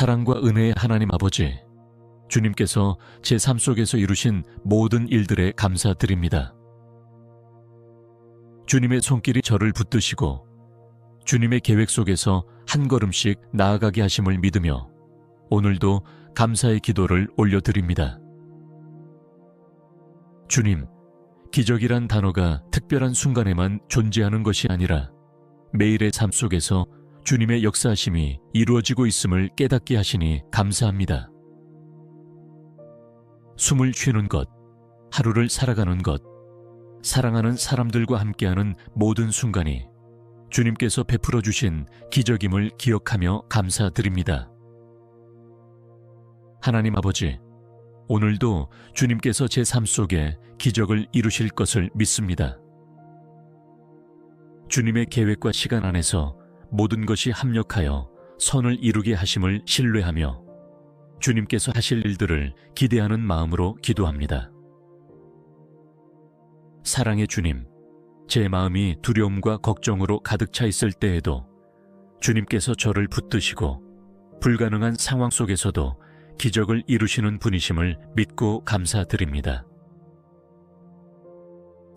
사랑과 은혜의 하나님 아버지, 주님께서 제 삶 속에서 이루신 모든 일들에 감사드립니다. 주님의 손길이 저를 붙드시고 주님의 계획 속에서 한 걸음씩 나아가게 하심을 믿으며 오늘도 감사의 기도를 올려드립니다. 주님, 기적이란 단어가 특별한 순간에만 존재하는 것이 아니라 매일의 삶 속에서 주님의 역사하심이 이루어지고 있음을 깨닫게 하시니 감사합니다. 숨을 쉬는 것, 하루를 살아가는 것, 사랑하는 사람들과 함께하는 모든 순간이 주님께서 베풀어 주신 기적임을 기억하며 감사드립니다. 하나님 아버지, 오늘도 주님께서 제 삶 속에 기적을 이루실 것을 믿습니다. 주님의 계획과 시간 안에서 모든 것이 합력하여 선을 이루게 하심을 신뢰하며 주님께서 하실 일들을 기대하는 마음으로 기도합니다. 사랑의 주님, 제 마음이 두려움과 걱정으로 가득 차 있을 때에도 주님께서 저를 붙드시고 불가능한 상황 속에서도 기적을 이루시는 분이심을 믿고 감사드립니다.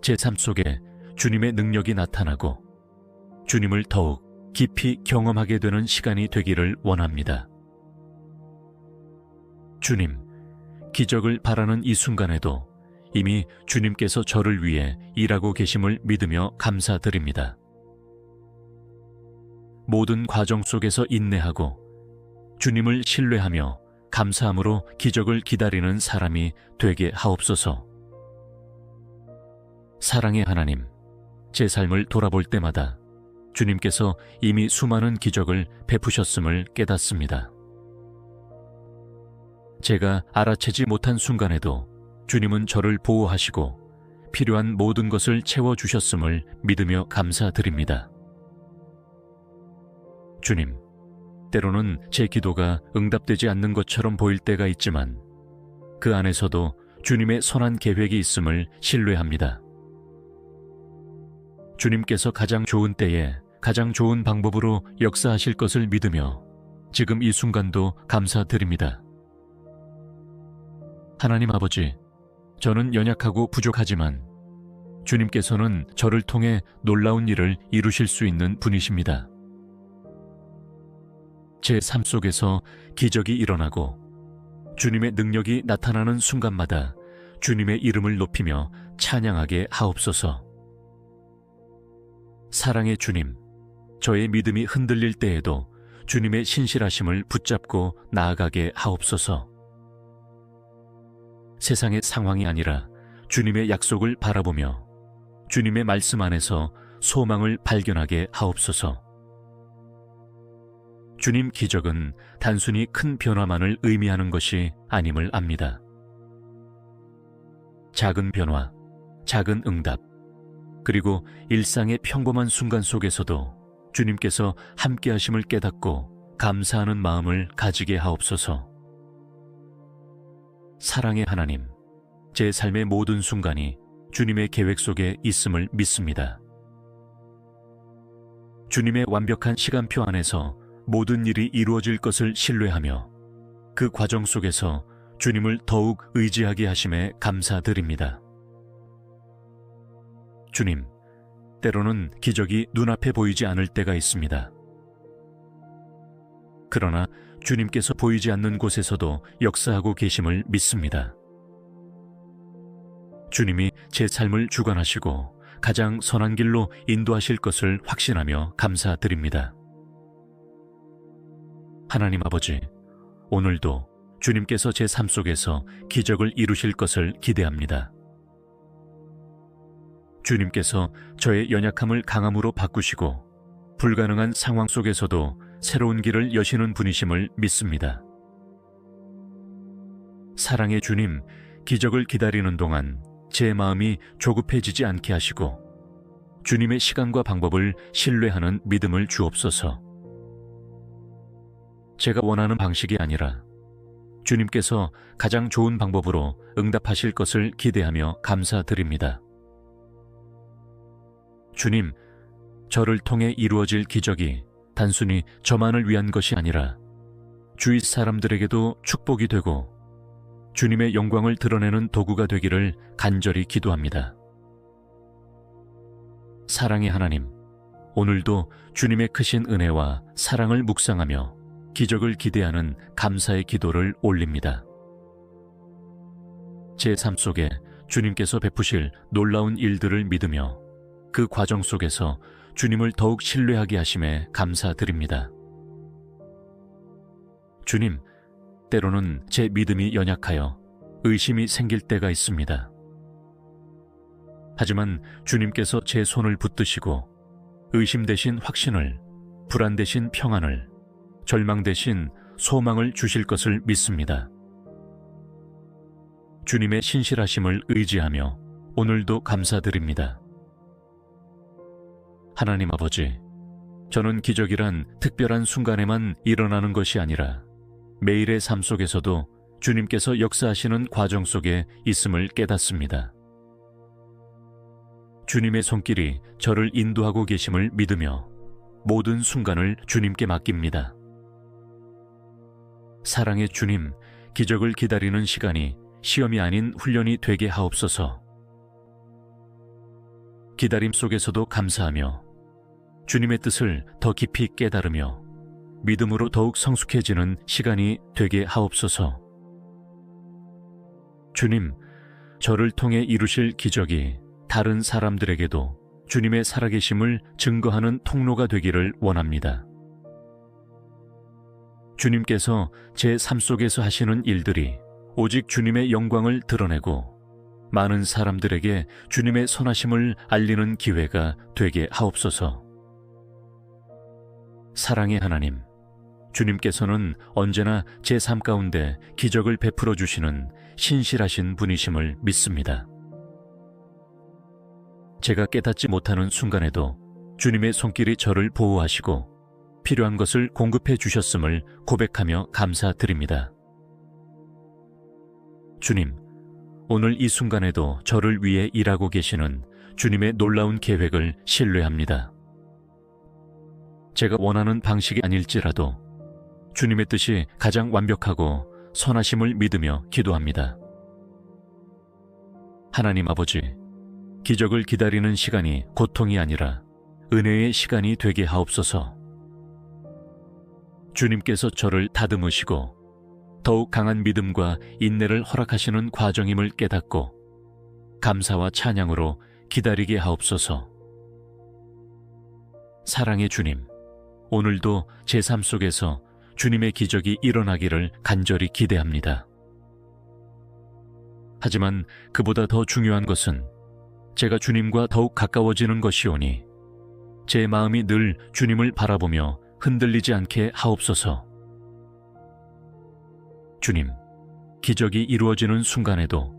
제 삶 속에 주님의 능력이 나타나고 주님을 더욱 깊이 경험하게 되는 시간이 되기를 원합니다. 주님, 기적을 바라는 이 순간에도 이미 주님께서 저를 위해 일하고 계심을 믿으며 감사드립니다. 모든 과정 속에서 인내하고 주님을 신뢰하며 감사함으로 기적을 기다리는 사람이 되게 하옵소서. 사랑의 하나님, 제 삶을 돌아볼 때마다 주님께서 이미 수많은 기적을 베푸셨음을 깨닫습니다. 제가 알아채지 못한 순간에도 주님은 저를 보호하시고 필요한 모든 것을 채워주셨음을 믿으며 감사드립니다. 주님, 때로는 제 기도가 응답되지 않는 것처럼 보일 때가 있지만 그 안에서도 주님의 선한 계획이 있음을 신뢰합니다. 주님께서 가장 좋은 때에 가장 좋은 방법으로 역사하실 것을 믿으며 지금 이 순간도 감사드립니다. 하나님 아버지, 저는 연약하고 부족하지만 주님께서는 저를 통해 놀라운 일을 이루실 수 있는 분이십니다. 제 삶 속에서 기적이 일어나고 주님의 능력이 나타나는 순간마다 주님의 이름을 높이며 찬양하게 하옵소서. 사랑의 주님, 저의 믿음이 흔들릴 때에도 주님의 신실하심을 붙잡고 나아가게 하옵소서. 세상의 상황이 아니라 주님의 약속을 바라보며 주님의 말씀 안에서 소망을 발견하게 하옵소서. 주님, 기적은 단순히 큰 변화만을 의미하는 것이 아님을 압니다. 작은 변화, 작은 응답, 그리고 일상의 평범한 순간 속에서도 주님께서 함께 하심을 깨닫고 감사하는 마음을 가지게 하옵소서. 사랑의 하나님, 제 삶의 모든 순간이 주님의 계획 속에 있음을 믿습니다. 주님의 완벽한 시간표 안에서 모든 일이 이루어질 것을 신뢰하며 그 과정 속에서 주님을 더욱 의지하게 하심에 감사드립니다. 주님, 때로는 기적이 눈앞에 보이지 않을 때가 있습니다. 그러나 주님께서 보이지 않는 곳에서도 역사하고 계심을 믿습니다. 주님이 제 삶을 주관하시고 가장 선한 길로 인도하실 것을 확신하며 감사드립니다. 하나님 아버지, 오늘도 주님께서 제 삶 속에서 기적을 이루실 것을 기대합니다. 주님께서 저의 연약함을 강함으로 바꾸시고 불가능한 상황 속에서도 새로운 길을 여시는 분이심을 믿습니다. 사랑의 주님, 기적을 기다리는 동안 제 마음이 조급해지지 않게 하시고 주님의 시간과 방법을 신뢰하는 믿음을 주옵소서. 제가 원하는 방식이 아니라 주님께서 가장 좋은 방법으로 응답하실 것을 기대하며 감사드립니다. 주님, 저를 통해 이루어질 기적이 단순히 저만을 위한 것이 아니라 주위 사람들에게도 축복이 되고 주님의 영광을 드러내는 도구가 되기를 간절히 기도합니다. 사랑의 하나님, 오늘도 주님의 크신 은혜와 사랑을 묵상하며 기적을 기대하는 감사의 기도를 올립니다. 제 삶 속에 주님께서 베푸실 놀라운 일들을 믿으며 그 과정 속에서 주님을 더욱 신뢰하게 하심에 감사드립니다. 주님, 때로는 제 믿음이 연약하여 의심이 생길 때가 있습니다. 하지만 주님께서 제 손을 붙드시고 의심 대신 확신을, 불안 대신 평안을, 절망 대신 소망을 주실 것을 믿습니다. 주님의 신실하심을 의지하며 오늘도 감사드립니다. 하나님 아버지, 저는 기적이란 특별한 순간에만 일어나는 것이 아니라 매일의 삶 속에서도 주님께서 역사하시는 과정 속에 있음을 깨닫습니다. 주님의 손길이 저를 인도하고 계심을 믿으며 모든 순간을 주님께 맡깁니다. 사랑의 주님, 기적을 기다리는 시간이 시험이 아닌 훈련이 되게 하옵소서. 기다림 속에서도 감사하며 주님의 뜻을 더 깊이 깨달으며 믿음으로 더욱 성숙해지는 시간이 되게 하옵소서. 주님, 저를 통해 이루실 기적이 다른 사람들에게도 주님의 살아계심을 증거하는 통로가 되기를 원합니다. 주님께서 제 삶 속에서 하시는 일들이 오직 주님의 영광을 드러내고 많은 사람들에게 주님의 선하심을 알리는 기회가 되게 하옵소서. 사랑의 하나님, 주님께서는 언제나 제 삶 가운데 기적을 베풀어 주시는 신실하신 분이심을 믿습니다. 제가 깨닫지 못하는 순간에도 주님의 손길이 저를 보호하시고 필요한 것을 공급해 주셨음을 고백하며 감사드립니다. 주님, 오늘 이 순간에도 저를 위해 일하고 계시는 주님의 놀라운 계획을 신뢰합니다. 제가 원하는 방식이 아닐지라도 주님의 뜻이 가장 완벽하고 선하심을 믿으며 기도합니다. 하나님 아버지, 기적을 기다리는 시간이 고통이 아니라 은혜의 시간이 되게 하옵소서. 주님께서 저를 다듬으시고 더욱 강한 믿음과 인내를 허락하시는 과정임을 깨닫고 감사와 찬양으로 기다리게 하옵소서. 사랑의 주님, 오늘도 제 삶 속에서 주님의 기적이 일어나기를 간절히 기대합니다. 하지만 그보다 더 중요한 것은 제가 주님과 더욱 가까워지는 것이오니 제 마음이 늘 주님을 바라보며 흔들리지 않게 하옵소서. 주님, 기적이 이루어지는 순간에도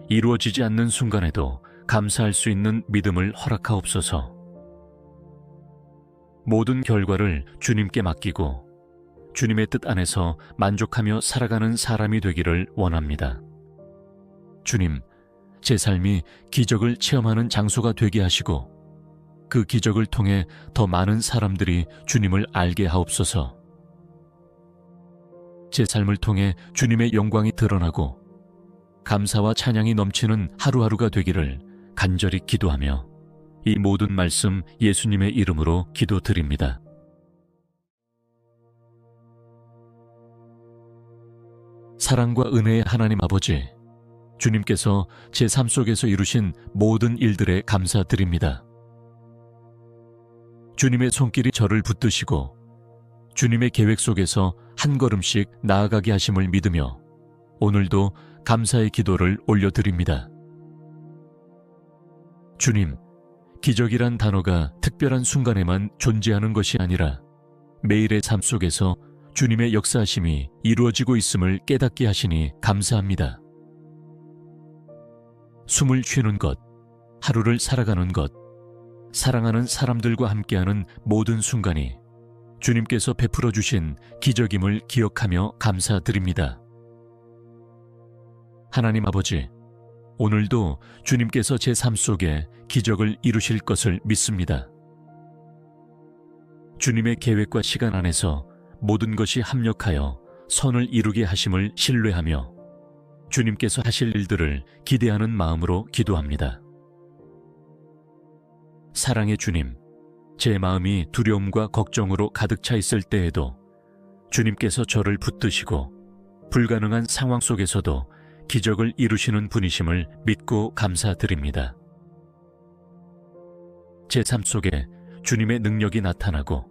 이루어지지 않는 순간에도 감사할 수 있는 믿음을 허락하옵소서. 모든 결과를 주님께 맡기고 주님의 뜻 안에서 만족하며 살아가는 사람이 되기를 원합니다. 주님, 제 삶이 기적을 체험하는 장소가 되게 하시고 그 기적을 통해 더 많은 사람들이 주님을 알게 하옵소서. 제 삶을 통해 주님의 영광이 드러나고 감사와 찬양이 넘치는 하루하루가 되기를 간절히 기도하며 이 모든 말씀 예수님의 이름으로 기도드립니다. 사랑과 은혜의 하나님 아버지, 주님께서 제 삶 속에서 이루신 모든 일들에 감사드립니다. 주님의 손길이 저를 붙드시고 주님의 계획 속에서 한 걸음씩 나아가게 하심을 믿으며 오늘도 감사의 기도를 올려드립니다. 주님, 기적이란 단어가 특별한 순간에만 존재하는 것이 아니라 매일의 삶 속에서 주님의 역사하심이 이루어지고 있음을 깨닫게 하시니 감사합니다. 숨을 쉬는 것, 하루를 살아가는 것, 사랑하는 사람들과 함께하는 모든 순간이 주님께서 베풀어 주신 기적임을 기억하며 감사드립니다. 하나님 아버지, 오늘도 주님께서 제 삶 속에 기적을 이루실 것을 믿습니다. 주님의 계획과 시간 안에서 모든 것이 합력하여 선을 이루게 하심을 신뢰하며 주님께서 하실 일들을 기대하는 마음으로 기도합니다. 사랑의 주님, 제 마음이 두려움과 걱정으로 가득 차 있을 때에도 주님께서 저를 붙드시고 불가능한 상황 속에서도 기적을 이루시는 분이심을 믿고 감사드립니다. 제 삶 속에 주님의 능력이 나타나고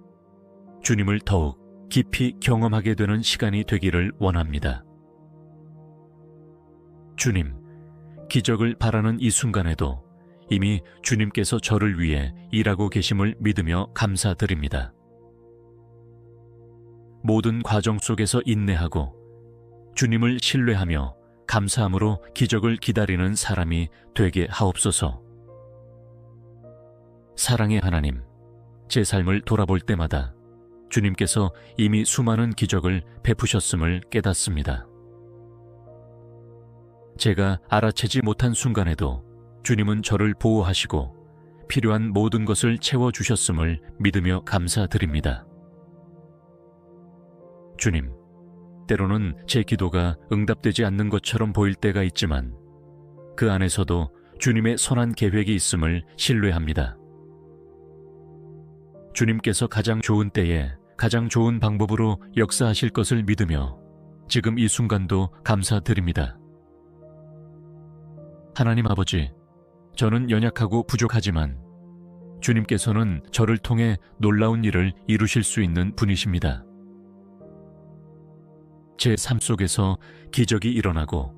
주님을 더욱 깊이 경험하게 되는 시간이 되기를 원합니다. 주님, 기적을 바라는 이 순간에도 이미 주님께서 저를 위해 일하고 계심을 믿으며 감사드립니다. 모든 과정 속에서 인내하고 주님을 신뢰하며 감사함으로 기적을 기다리는 사람이 되게 하옵소서. 사랑의 하나님, 제 삶을 돌아볼 때마다 주님께서 이미 수많은 기적을 베푸셨음을 깨닫습니다. 제가 알아채지 못한 순간에도 주님은 저를 보호하시고 필요한 모든 것을 채워주셨음을 믿으며 감사드립니다. 주님, 때로는 제 기도가 응답되지 않는 것처럼 보일 때가 있지만 그 안에서도 주님의 선한 계획이 있음을 신뢰합니다. 주님께서 가장 좋은 때에 가장 좋은 방법으로 역사하실 것을 믿으며 지금 이 순간도 감사드립니다. 하나님 아버지, 저는 연약하고 부족하지만 주님께서는 저를 통해 놀라운 일을 이루실 수 있는 분이십니다. 제 삶 속에서 기적이 일어나고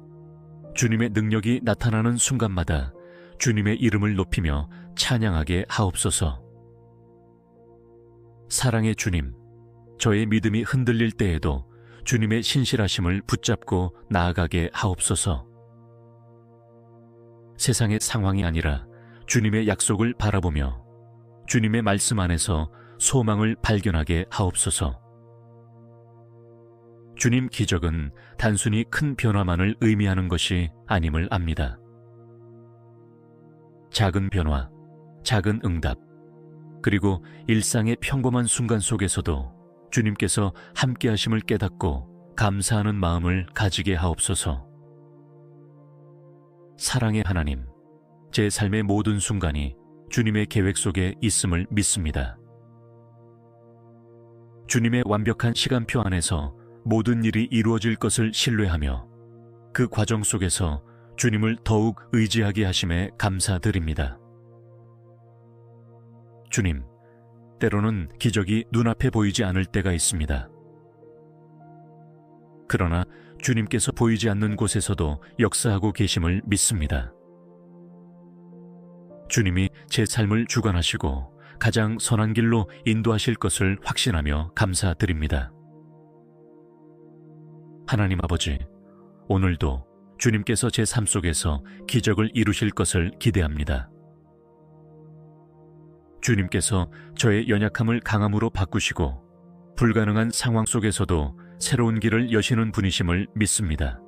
주님의 능력이 나타나는 순간마다 주님의 이름을 높이며 찬양하게 하옵소서. 사랑의 주님, 저의 믿음이 흔들릴 때에도 주님의 신실하심을 붙잡고 나아가게 하옵소서. 세상의 상황이 아니라 주님의 약속을 바라보며 주님의 말씀 안에서 소망을 발견하게 하옵소서. 주님, 기적은 단순히 큰 변화만을 의미하는 것이 아님을 압니다. 작은 변화, 작은 응답, 그리고 일상의 평범한 순간 속에서도 주님께서 함께 하심을 깨닫고 감사하는 마음을 가지게 하옵소서. 사랑의 하나님, 제 삶의 모든 순간이 주님의 계획 속에 있음을 믿습니다. 주님의 완벽한 시간표 안에서 모든 일이 이루어질 것을 신뢰하며 그 과정 속에서 주님을 더욱 의지하게 하심에 감사드립니다. 주님, 때로는 기적이 눈앞에 보이지 않을 때가 있습니다. 그러나 주님께서 보이지 않는 곳에서도 역사하고 계심을 믿습니다. 주님이 제 삶을 주관하시고 가장 선한 길로 인도하실 것을 확신하며 감사드립니다. 하나님 아버지, 오늘도 주님께서 제 삶 속에서 기적을 이루실 것을 기대합니다. 주님께서 저의 연약함을 강함으로 바꾸시고 불가능한 상황 속에서도 새로운 길을 여시는 분이심을 믿습니다.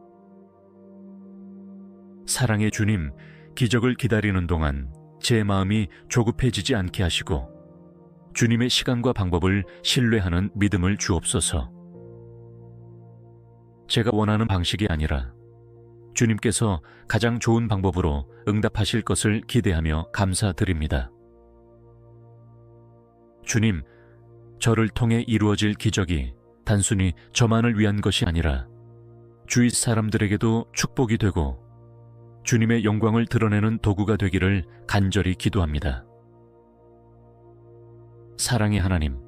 사랑의 주님, 기적을 기다리는 동안 제 마음이 조급해지지 않게 하시고 주님의 시간과 방법을 신뢰하는 믿음을 주옵소서. 제가 원하는 방식이 아니라 주님께서 가장 좋은 방법으로 응답하실 것을 기대하며 감사드립니다. 주님, 저를 통해 이루어질 기적이 단순히 저만을 위한 것이 아니라 주위 사람들에게도 축복이 되고 주님의 영광을 드러내는 도구가 되기를 간절히 기도합니다. 사랑의 하나님,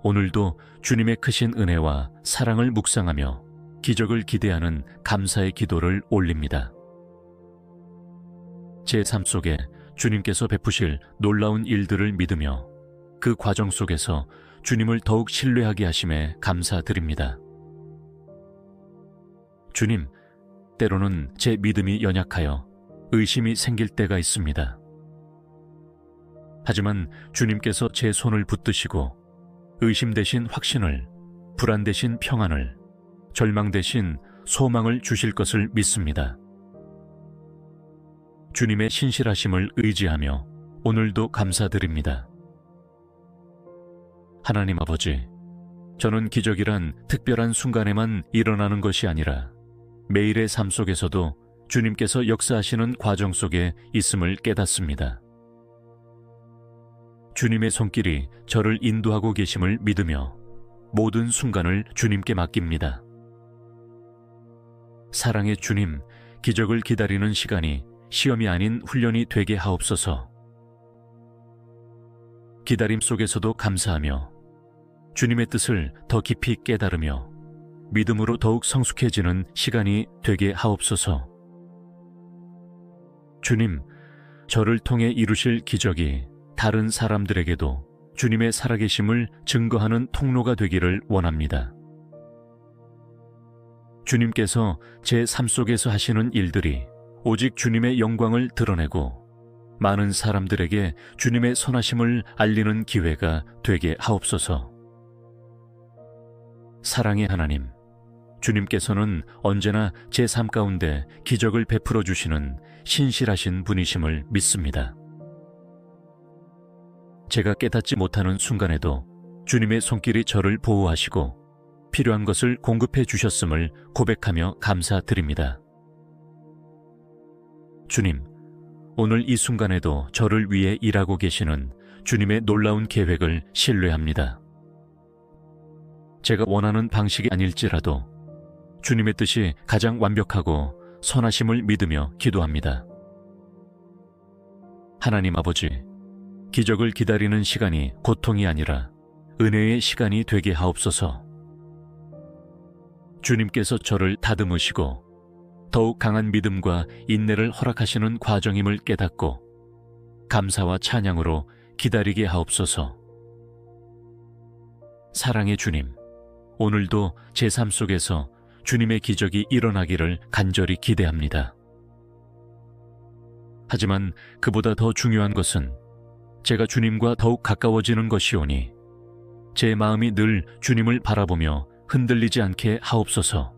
오늘도 주님의 크신 은혜와 사랑을 묵상하며 기적을 기대하는 감사의 기도를 올립니다. 제 삶 속에 주님께서 베푸실 놀라운 일들을 믿으며 그 과정 속에서 주님을 더욱 신뢰하게 하심에 감사드립니다. 주님, 때로는 제 믿음이 연약하여 의심이 생길 때가 있습니다. 하지만 주님께서 제 손을 붙드시고 의심 대신 확신을, 불안 대신 평안을, 절망 대신 소망을 주실 것을 믿습니다. 주님의 신실하심을 의지하며 오늘도 감사드립니다. 하나님 아버지, 저는 기적이란 특별한 순간에만 일어나는 것이 아니라 매일의 삶 속에서도 주님께서 역사하시는 과정 속에 있음을 깨닫습니다. 주님의 손길이 저를 인도하고 계심을 믿으며 모든 순간을 주님께 맡깁니다. 사랑의 주님, 기적을 기다리는 시간이 시험이 아닌 훈련이 되게 하옵소서. 기다림 속에서도 감사하며 주님의 뜻을 더 깊이 깨달으며 믿음으로 더욱 성숙해지는 시간이 되게 하옵소서. 주님, 저를 통해 이루실 기적이 다른 사람들에게도 주님의 살아계심을 증거하는 통로가 되기를 원합니다. 주님께서 제 삶 속에서 하시는 일들이 오직 주님의 영광을 드러내고 많은 사람들에게 주님의 선하심을 알리는 기회가 되게 하옵소서. 사랑의 하나님, 주님께서는 언제나 제 삶 가운데 기적을 베풀어 주시는 신실하신 분이심을 믿습니다. 제가 깨닫지 못하는 순간에도 주님의 손길이 저를 보호하시고 필요한 것을 공급해 주셨음을 고백하며 감사드립니다. 주님, 오늘 이 순간에도 저를 위해 일하고 계시는 주님의 놀라운 계획을 신뢰합니다. 제가 원하는 방식이 아닐지라도 주님의 뜻이 가장 완벽하고 선하심을 믿으며 기도합니다. 하나님 아버지, 기적을 기다리는 시간이 고통이 아니라 은혜의 시간이 되게 하옵소서. 주님께서 저를 다듬으시고 더욱 강한 믿음과 인내를 허락하시는 과정임을 깨닫고 감사와 찬양으로 기다리게 하옵소서. 사랑의 주님, 오늘도 제 삶 속에서 주님의 기적이 일어나기를 간절히 기대합니다. 하지만 그보다 더 중요한 것은 제가 주님과 더욱 가까워지는 것이오니 제 마음이 늘 주님을 바라보며 흔들리지 않게 하옵소서.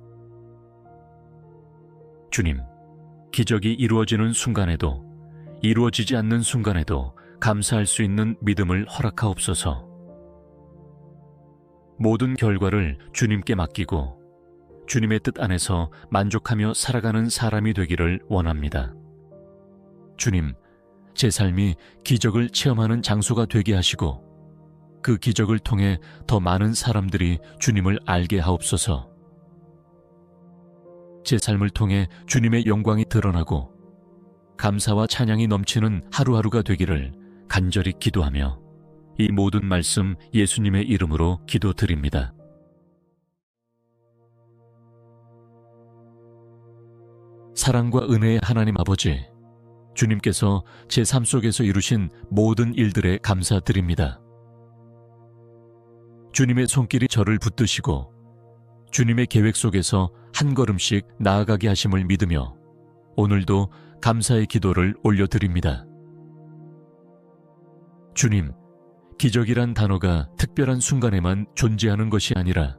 주님, 기적이 이루어지는 순간에도 이루어지지 않는 순간에도 감사할 수 있는 믿음을 허락하옵소서. 모든 결과를 주님께 맡기고 주님의 뜻 안에서 만족하며 살아가는 사람이 되기를 원합니다. 주님, 제 삶이 기적을 체험하는 장소가 되게 하시고 그 기적을 통해 더 많은 사람들이 주님을 알게 하옵소서. 제 삶을 통해 주님의 영광이 드러나고 감사와 찬양이 넘치는 하루하루가 되기를 간절히 기도하며 이 모든 말씀 예수님의 이름으로 기도드립니다. 사랑과 은혜의 하나님 아버지, 주님께서 제 삶 속에서 이루신 모든 일들에 감사드립니다. 주님의 손길이 저를 붙드시고 주님의 계획 속에서 한 걸음씩 나아가게 하심을 믿으며 오늘도 감사의 기도를 올려드립니다. 주님, 기적이란 단어가 특별한 순간에만 존재하는 것이 아니라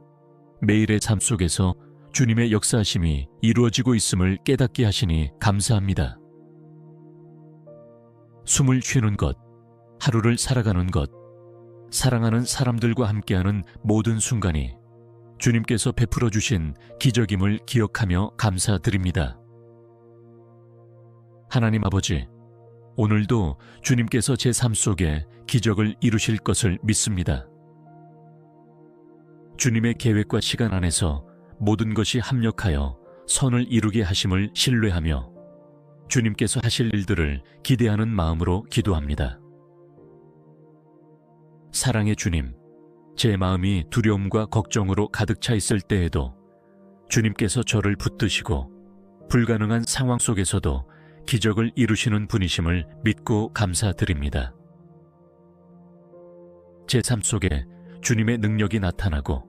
매일의 삶 속에서 주님의 역사하심이 이루어지고 있음을 깨닫게 하시니 감사합니다. 숨을 쉬는 것, 하루를 살아가는 것, 사랑하는 사람들과 함께하는 모든 순간이 주님께서 베풀어 주신 기적임을 기억하며 감사드립니다. 하나님 아버지, 오늘도 주님께서 제 삶 속에 기적을 이루실 것을 믿습니다. 주님의 계획과 시간 안에서 모든 것이 합력하여 선을 이루게 하심을 신뢰하며 주님께서 하실 일들을 기대하는 마음으로 기도합니다. 사랑의 주님, 제 마음이 두려움과 걱정으로 가득 차 있을 때에도 주님께서 저를 붙드시고 불가능한 상황 속에서도 기적을 이루시는 분이심을 믿고 감사드립니다. 제 삶 속에 주님의 능력이 나타나고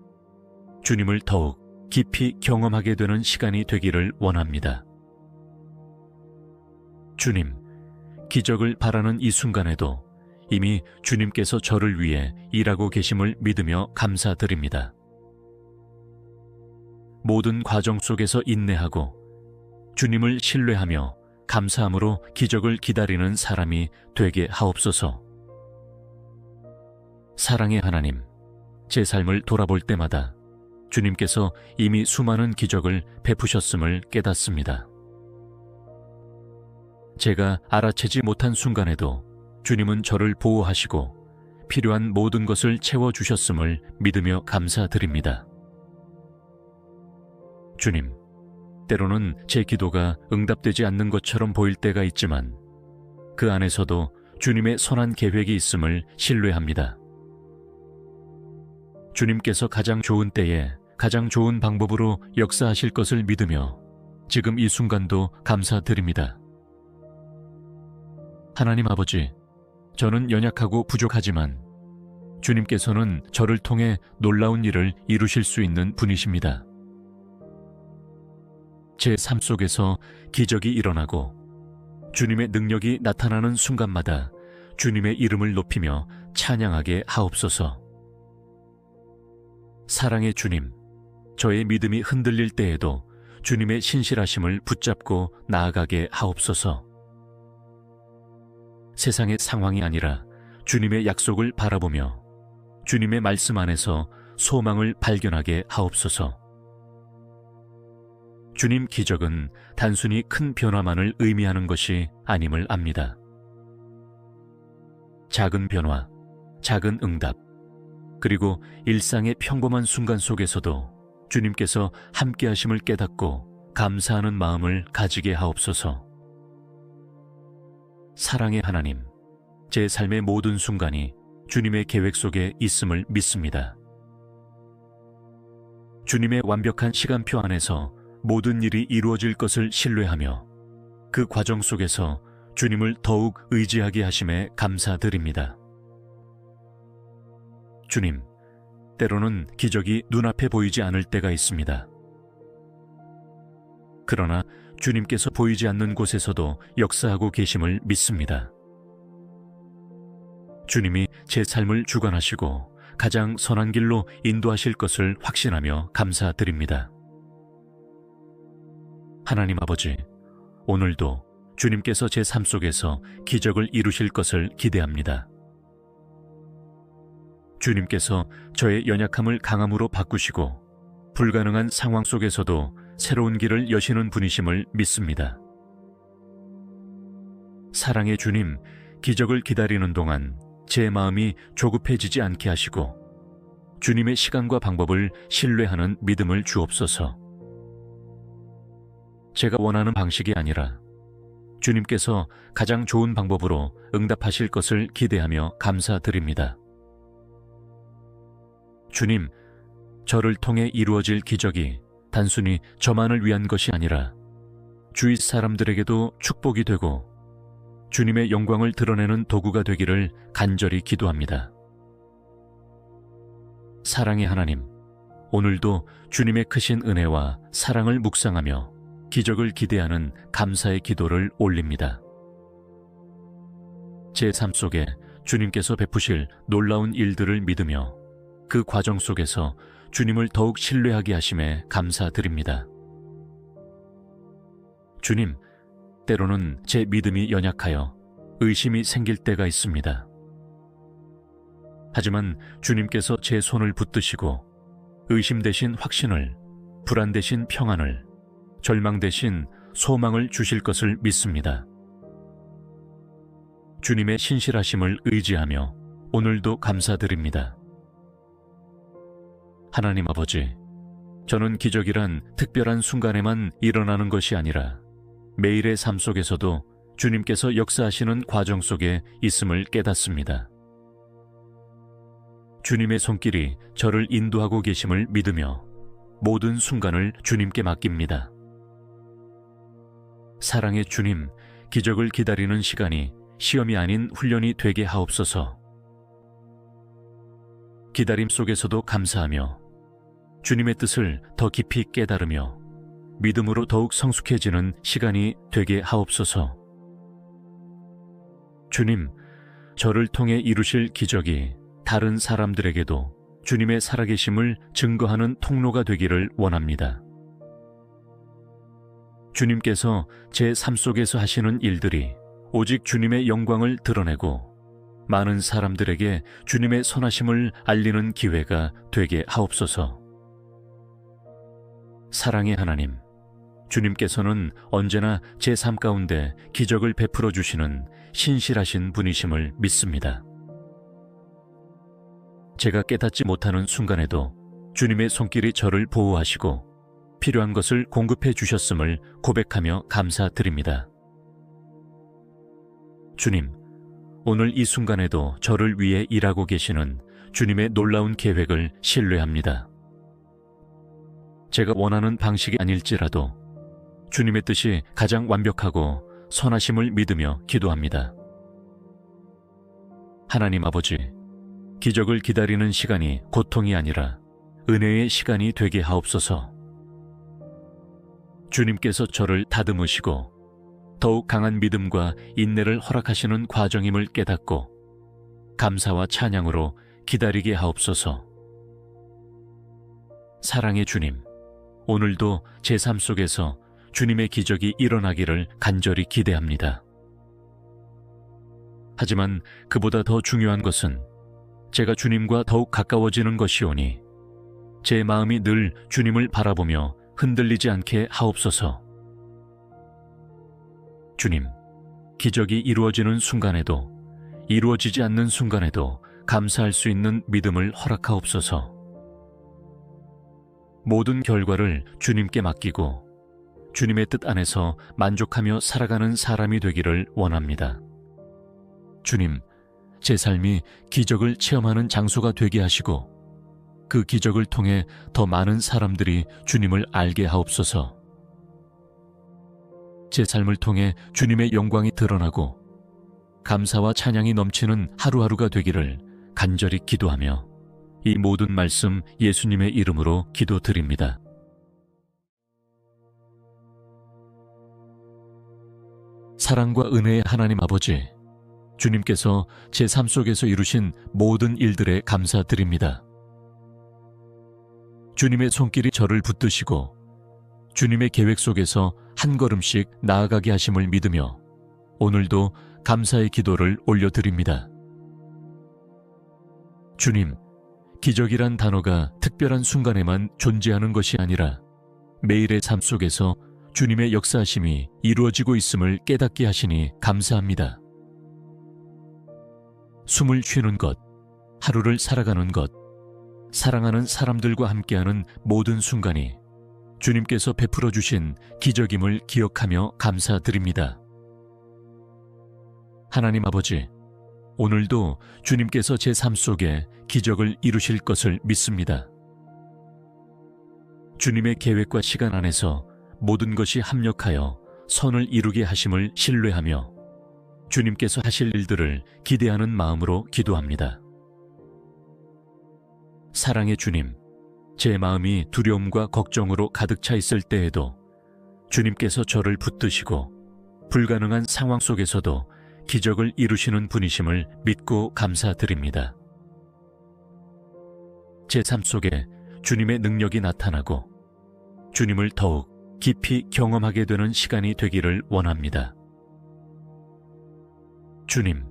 주님을 더욱 깊이 경험하게 되는 시간이 되기를 원합니다. 주님, 기적을 바라는 이 순간에도 이미 주님께서 저를 위해 일하고 계심을 믿으며 감사드립니다. 모든 과정 속에서 인내하고 주님을 신뢰하며 감사함으로 기적을 기다리는 사람이 되게 하옵소서. 사랑의 하나님, 제 삶을 돌아볼 때마다 주님께서 이미 수많은 기적을 베푸셨음을 깨닫습니다. 제가 알아채지 못한 순간에도 주님은 저를 보호하시고 필요한 모든 것을 채워주셨음을 믿으며 감사드립니다. 주님, 때로는 제 기도가 응답되지 않는 것처럼 보일 때가 있지만 그 안에서도 주님의 선한 계획이 있음을 신뢰합니다. 주님께서 가장 좋은 때에 가장 좋은 방법으로 역사하실 것을 믿으며 지금 이 순간도 감사드립니다. 하나님 아버지, 저는 연약하고 부족하지만 주님께서는 저를 통해 놀라운 일을 이루실 수 있는 분이십니다. 제 삶 속에서 기적이 일어나고 주님의 능력이 나타나는 순간마다 주님의 이름을 높이며 찬양하게 하옵소서. 사랑의 주님, 저의 믿음이 흔들릴 때에도 주님의 신실하심을 붙잡고 나아가게 하옵소서. 세상의 상황이 아니라 주님의 약속을 바라보며 주님의 말씀 안에서 소망을 발견하게 하옵소서. 주님, 기적은 단순히 큰 변화만을 의미하는 것이 아님을 압니다. 작은 변화, 작은 응답, 그리고 일상의 평범한 순간 속에서도 주님께서 함께하심을 깨닫고 감사하는 마음을 가지게 하옵소서. 사랑의 하나님, 제 삶의 모든 순간이 주님의 계획 속에 있음을 믿습니다. 주님의 완벽한 시간표 안에서 모든 일이 이루어질 것을 신뢰하며 그 과정 속에서 주님을 더욱 의지하게 하심에 감사드립니다. 주님, 때로는 기적이 눈앞에 보이지 않을 때가 있습니다. 그러나 주님께서 보이지 않는 곳에서도 역사하고 계심을 믿습니다. 주님이 제 삶을 주관하시고 가장 선한 길로 인도하실 것을 확신하며 감사드립니다. 하나님 아버지, 오늘도 주님께서 제 삶 속에서 기적을 이루실 것을 기대합니다. 주님께서 저의 연약함을 강함으로 바꾸시고 불가능한 상황 속에서도 새로운 길을 여시는 분이심을 믿습니다. 사랑의 주님, 기적을 기다리는 동안 제 마음이 조급해지지 않게 하시고 주님의 시간과 방법을 신뢰하는 믿음을 주옵소서. 제가 원하는 방식이 아니라 주님께서 가장 좋은 방법으로 응답하실 것을 기대하며 감사드립니다. 주님, 저를 통해 이루어질 기적이 단순히 저만을 위한 것이 아니라 주위 사람들에게도 축복이 되고 주님의 영광을 드러내는 도구가 되기를 간절히 기도합니다. 사랑의 하나님, 오늘도 주님의 크신 은혜와 사랑을 묵상하며 기적을 기대하는 감사의 기도를 올립니다. 제 삶 속에 주님께서 베푸실 놀라운 일들을 믿으며 그 과정 속에서 주님을 더욱 신뢰하게 하심에 감사드립니다. 주님, 때로는 제 믿음이 연약하여 의심이 생길 때가 있습니다. 하지만 주님께서 제 손을 붙드시고 의심 대신 확신을, 불안 대신 평안을, 절망 대신 소망을 주실 것을 믿습니다. 주님의 신실하심을 의지하며 오늘도 감사드립니다. 하나님 아버지, 저는 기적이란 특별한 순간에만 일어나는 것이 아니라 매일의 삶 속에서도 주님께서 역사하시는 과정 속에 있음을 깨닫습니다. 주님의 손길이 저를 인도하고 계심을 믿으며 모든 순간을 주님께 맡깁니다. 사랑의 주님, 기적을 기다리는 시간이 시험이 아닌 훈련이 되게 하옵소서. 기다림 속에서도 감사하며 주님의 뜻을 더 깊이 깨달으며 믿음으로 더욱 성숙해지는 시간이 되게 하옵소서. 주님, 저를 통해 이루실 기적이 다른 사람들에게도 주님의 살아계심을 증거하는 통로가 되기를 원합니다. 주님께서 제 삶 속에서 하시는 일들이 오직 주님의 영광을 드러내고 많은 사람들에게 주님의 선하심을 알리는 기회가 되게 하옵소서. 사랑의 하나님, 주님께서는 언제나 제 삶 가운데 기적을 베풀어 주시는 신실하신 분이심을 믿습니다. 제가 깨닫지 못하는 순간에도 주님의 손길이 저를 보호하시고 필요한 것을 공급해 주셨음을 고백하며 감사드립니다. 주님, 오늘 이 순간에도 저를 위해 일하고 계시는 주님의 놀라운 계획을 신뢰합니다. 제가 원하는 방식이 아닐지라도 주님의 뜻이 가장 완벽하고 선하심을 믿으며 기도합니다. 하나님 아버지, 기적을 기다리는 시간이 고통이 아니라 은혜의 시간이 되게 하옵소서. 주님께서 저를 다듬으시고 더욱 강한 믿음과 인내를 허락하시는 과정임을 깨닫고 감사와 찬양으로 기다리게 하옵소서. 사랑의 주님, 오늘도 제 삶 속에서 주님의 기적이 일어나기를 간절히 기대합니다. 하지만 그보다 더 중요한 것은 제가 주님과 더욱 가까워지는 것이오니 제 마음이 늘 주님을 바라보며 흔들리지 않게 하옵소서. 주님, 기적이 이루어지는 순간에도 이루어지지 않는 순간에도 감사할 수 있는 믿음을 허락하옵소서. 모든 결과를 주님께 맡기고 주님의 뜻 안에서 만족하며 살아가는 사람이 되기를 원합니다. 주님, 제 삶이 기적을 체험하는 장소가 되게 하시고 그 기적을 통해 더 많은 사람들이 주님을 알게 하옵소서. 제 삶을 통해 주님의 영광이 드러나고 감사와 찬양이 넘치는 하루하루가 되기를 간절히 기도하며 이 모든 말씀 예수님의 이름으로 기도드립니다. 사랑과 은혜의 하나님 아버지, 주님께서 제 삶 속에서 이루신 모든 일들에 감사드립니다. 주님의 손길이 저를 붙드시고 주님의 계획 속에서 한 걸음씩 나아가게 하심을 믿으며 오늘도 감사의 기도를 올려드립니다. 주님, 기적이란 단어가 특별한 순간에만 존재하는 것이 아니라 매일의 삶 속에서 주님의 역사하심이 이루어지고 있음을 깨닫게 하시니 감사합니다. 숨을 쉬는 것, 하루를 살아가는 것, 사랑하는 사람들과 함께하는 모든 순간이 주님께서 베풀어 주신 기적임을 기억하며 감사드립니다. 하나님 아버지, 오늘도 주님께서 제 삶 속에 기적을 이루실 것을 믿습니다. 주님의 계획과 시간 안에서 모든 것이 합력하여 선을 이루게 하심을 신뢰하며 주님께서 하실 일들을 기대하는 마음으로 기도합니다. 사랑의 주님, 제 마음이 두려움과 걱정으로 가득 차 있을 때에도 주님께서 저를 붙드시고 불가능한 상황 속에서도 기적을 이루시는 분이심을 믿고 감사드립니다. 제 삶 속에 주님의 능력이 나타나고 주님을 더욱 깊이 경험하게 되는 시간이 되기를 원합니다. 주님,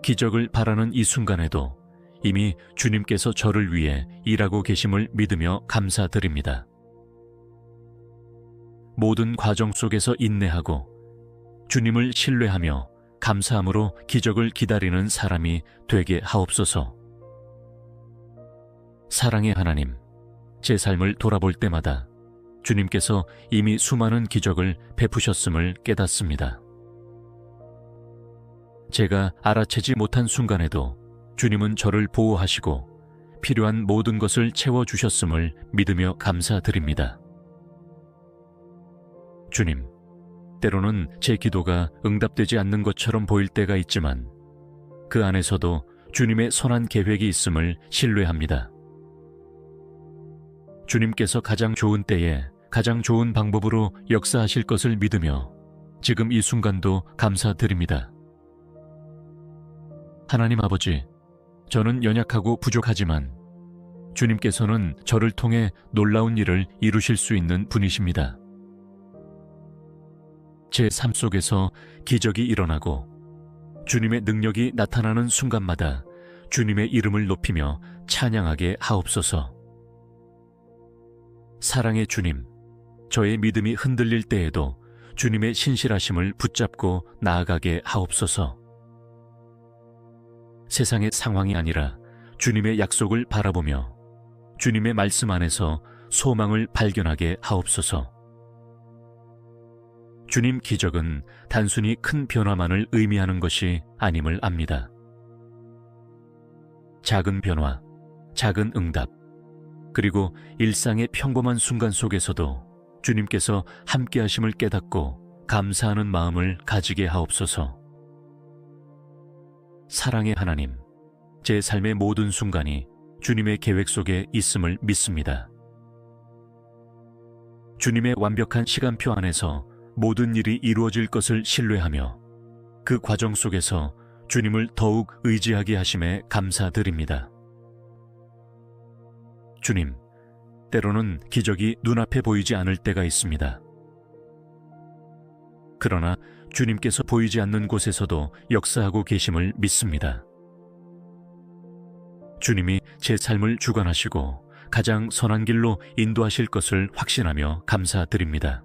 기적을 바라는 이 순간에도 이미 주님께서 저를 위해 일하고 계심을 믿으며 감사드립니다. 모든 과정 속에서 인내하고 주님을 신뢰하며 감사함으로 기적을 기다리는 사람이 되게 하옵소서. 사랑의 하나님, 제 삶을 돌아볼 때마다 주님께서 이미 수많은 기적을 베푸셨음을 깨닫습니다. 제가 알아채지 못한 순간에도 주님은 저를 보호하시고 필요한 모든 것을 채워주셨음을 믿으며 감사드립니다. 주님, 때로는 제 기도가 응답되지 않는 것처럼 보일 때가 있지만 그 안에서도 주님의 선한 계획이 있음을 신뢰합니다. 주님께서 가장 좋은 때에 가장 좋은 방법으로 역사하실 것을 믿으며 지금 이 순간도 감사드립니다. 하나님 아버지, 저는 연약하고 부족하지만 주님께서는 저를 통해 놀라운 일을 이루실 수 있는 분이십니다. 제 삶 속에서 기적이 일어나고 주님의 능력이 나타나는 순간마다 주님의 이름을 높이며 찬양하게 하옵소서. 사랑의 주님, 저의 믿음이 흔들릴 때에도 주님의 신실하심을 붙잡고 나아가게 하옵소서. 세상의 상황이 아니라 주님의 약속을 바라보며 주님의 말씀 안에서 소망을 발견하게 하옵소서. 주님, 기적은 단순히 큰 변화만을 의미하는 것이 아님을 압니다. 작은 변화, 작은 응답, 그리고 일상의 평범한 순간 속에서도 주님께서 함께하심을 깨닫고 감사하는 마음을 가지게 하옵소서. 사랑의 하나님, 제 삶의 모든 순간이 주님의 계획 속에 있음을 믿습니다. 주님의 완벽한 시간표 안에서 모든 일이 이루어질 것을 신뢰하며 그 과정 속에서 주님을 더욱 의지하게 하심에 감사드립니다. 주님, 때로는 기적이 눈앞에 보이지 않을 때가 있습니다. 그러나 주님께서 보이지 않는 곳에서도 역사하고 계심을 믿습니다. 주님이 제 삶을 주관하시고 가장 선한 길로 인도하실 것을 확신하며 감사드립니다.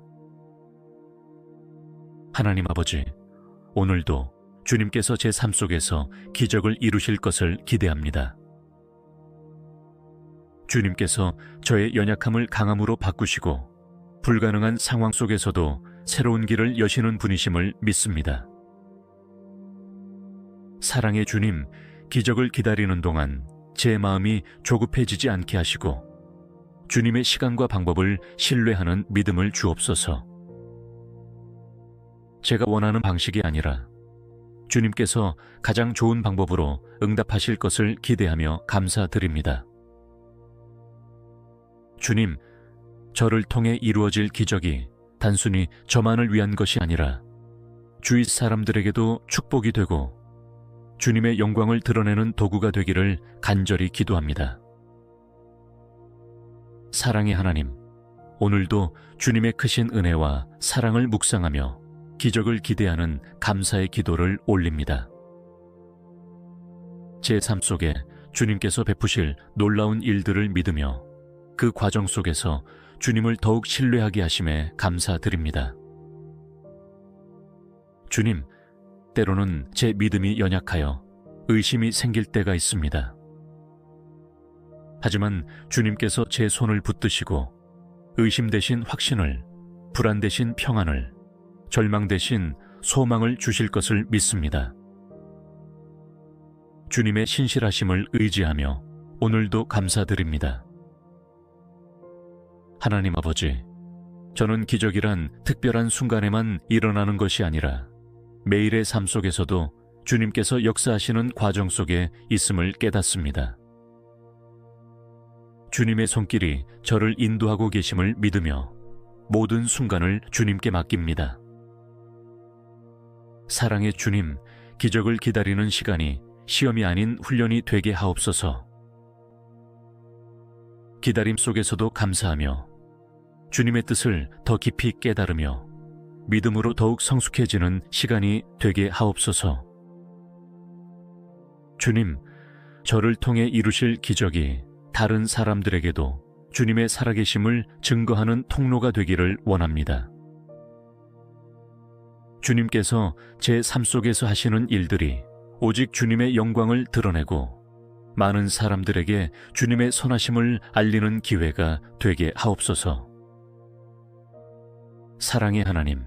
하나님 아버지, 오늘도 주님께서 제 삶 속에서 기적을 이루실 것을 기대합니다. 주님께서 저의 연약함을 강함으로 바꾸시고 불가능한 상황 속에서도 새로운 길을 여시는 분이심을 믿습니다. 사랑의 주님, 기적을 기다리는 동안 제 마음이 조급해지지 않게 하시고 주님의 시간과 방법을 신뢰하는 믿음을 주옵소서. 제가 원하는 방식이 아니라 주님께서 가장 좋은 방법으로 응답하실 것을 기대하며 감사드립니다. 주님, 저를 통해 이루어질 기적이 단순히 저만을 위한 것이 아니라 주위 사람들에게도 축복이 되고 주님의 영광을 드러내는 도구가 되기를 간절히 기도합니다. 사랑의 하나님, 오늘도 주님의 크신 은혜와 사랑을 묵상하며 기적을 기대하는 감사의 기도를 올립니다. 제 삶 속에 주님께서 베푸실 놀라운 일들을 믿으며 그 과정 속에서 주님을 더욱 신뢰하게 하심에 감사드립니다. 주님, 때로는 제 믿음이 연약하여 의심이 생길 때가 있습니다. 하지만 주님께서 제 손을 붙드시고 의심 대신 확신을, 불안 대신 평안을, 절망 대신 소망을 주실 것을 믿습니다. 주님의 신실하심을 의지하며 오늘도 감사드립니다. 하나님 아버지, 저는 기적이란 특별한 순간에만 일어나는 것이 아니라 매일의 삶 속에서도 주님께서 역사하시는 과정 속에 있음을 깨닫습니다. 주님의 손길이 저를 인도하고 계심을 믿으며 모든 순간을 주님께 맡깁니다. 사랑의 주님, 기적을 기다리는 시간이 시험이 아닌 훈련이 되게 하옵소서. 기다림 속에서도 감사하며 주님의 뜻을 더 깊이 깨달으며 믿음으로 더욱 성숙해지는 시간이 되게 하옵소서. 주님, 저를 통해 이루실 기적이 다른 사람들에게도 주님의 살아계심을 증거하는 통로가 되기를 원합니다. 주님께서 제 삶 속에서 하시는 일들이 오직 주님의 영광을 드러내고 많은 사람들에게 주님의 선하심을 알리는 기회가 되게 하옵소서. 사랑의 하나님,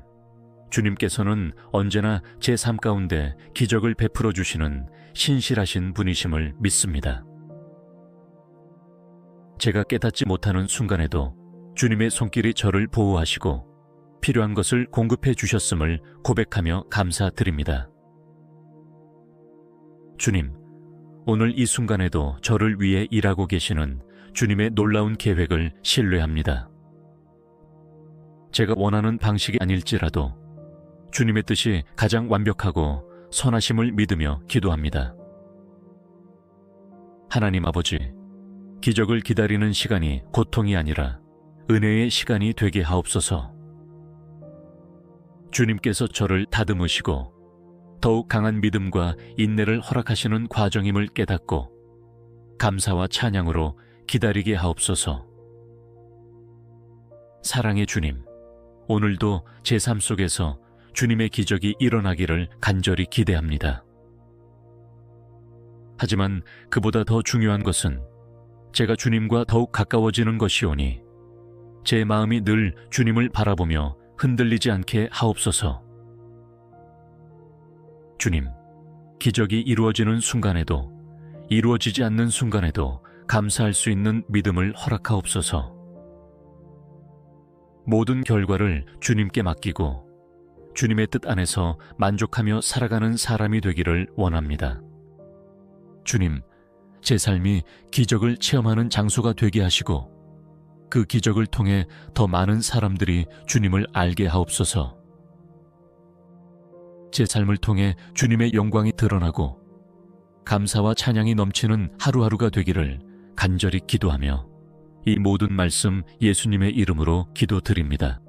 주님께서는 언제나 제 삶 가운데 기적을 베풀어 주시는 신실하신 분이심을 믿습니다. 제가 깨닫지 못하는 순간에도 주님의 손길이 저를 보호하시고 필요한 것을 공급해 주셨음을 고백하며 감사드립니다. 주님, 오늘 이 순간에도 저를 위해 일하고 계시는 주님의 놀라운 계획을 신뢰합니다. 제가 원하는 방식이 아닐지라도 주님의 뜻이 가장 완벽하고 선하심을 믿으며 기도합니다. 하나님 아버지, 기적을 기다리는 시간이 고통이 아니라 은혜의 시간이 되게 하옵소서. 주님께서 저를 다듬으시고 더욱 강한 믿음과 인내를 허락하시는 과정임을 깨닫고 감사와 찬양으로 기다리게 하옵소서. 사랑의 주님, 오늘도 제 삶 속에서 주님의 기적이 일어나기를 간절히 기대합니다. 하지만 그보다 더 중요한 것은 제가 주님과 더욱 가까워지는 것이오니 제 마음이 늘 주님을 바라보며 흔들리지 않게 하옵소서. 주님, 기적이 이루어지는 순간에도 이루어지지 않는 순간에도 감사할 수 있는 믿음을 허락하옵소서. 모든 결과를 주님께 맡기고 주님의 뜻 안에서 만족하며 살아가는 사람이 되기를 원합니다. 주님, 제 삶이 기적을 체험하는 장소가 되게 하시고 그 기적을 통해 더 많은 사람들이 주님을 알게 하옵소서. 제 삶을 통해 주님의 영광이 드러나고 감사와 찬양이 넘치는 하루하루가 되기를 간절히 기도하며 이 모든 말씀 예수님의 이름으로 기도드립니다.